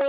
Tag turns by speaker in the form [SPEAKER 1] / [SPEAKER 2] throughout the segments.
[SPEAKER 1] All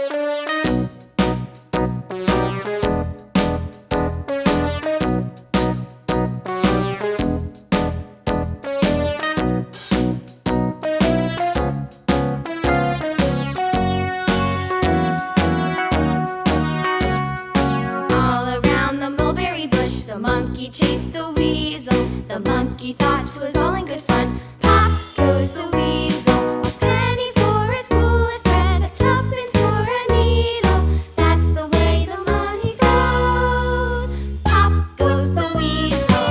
[SPEAKER 1] around the mulberry bush, the monkey chased the weasel. The monkey thought 'twas all in good fun. Pop goes the weasel, a penny for a spool of thread, a tuppence for a needle. That's the way the money goes. Pop goes the weasel.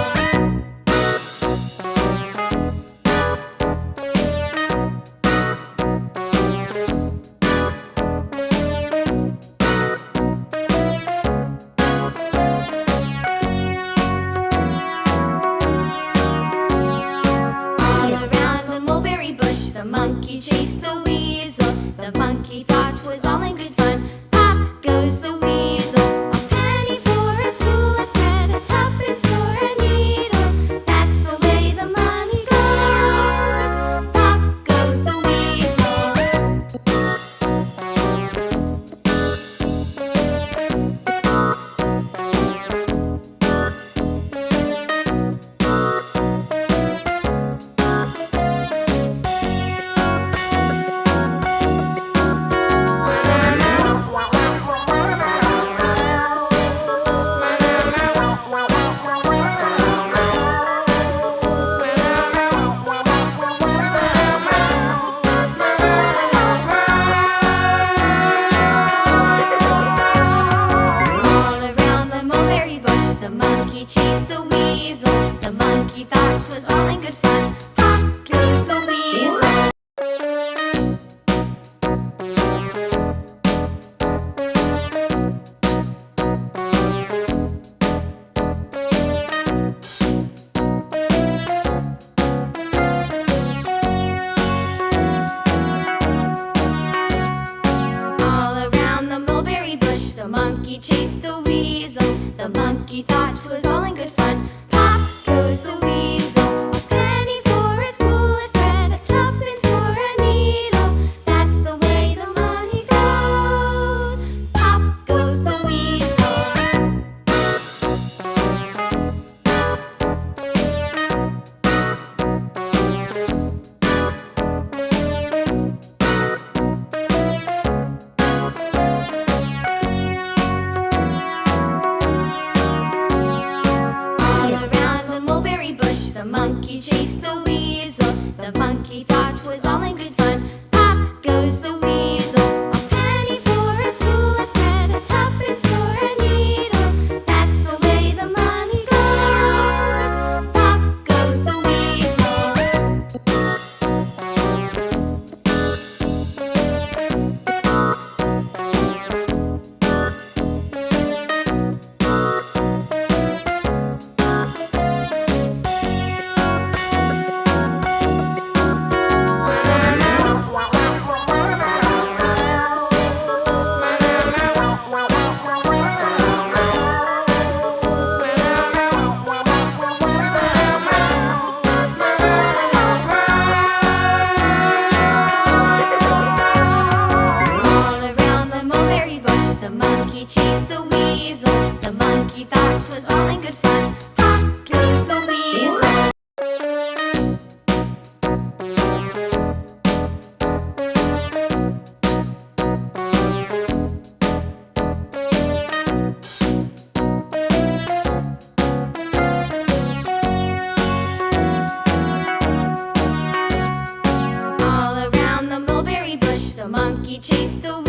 [SPEAKER 1] All around the mulberry bush, the monkey chased the weasel. The monkey thought 'twas all in good fun. Pop goes the weasel, a penny for a spool of thread, a tuppence for a needle. That's the way the money goes. Pop goes the weasel. All around the mulberry bush, the monkey chased the weasel. The monkey thought 'twas all in good fun. Pop goes the weasel. All around the mulberry bush, the monkey chased the weasel. The monkey thought 'twas all in good fun. Pop goes the weasel, a penny for a spool of thread, a tuppence for a needle. That's the way the money goes. Pop goes the weasel. All around the mulberry bush, the monkey chased the weasel. The monkey thought 'twas all in good fun. Pop goes the weasel, a penny for a spool of thread, a tuppence for a needle. That's the way the money goes. Pop goes the weasel. All around the mulberry bush, the monkey chased the weasel. The monkey thought 'twas all in good fun. Pop goes the weasel. All around the mulberry bush, the monkey chased the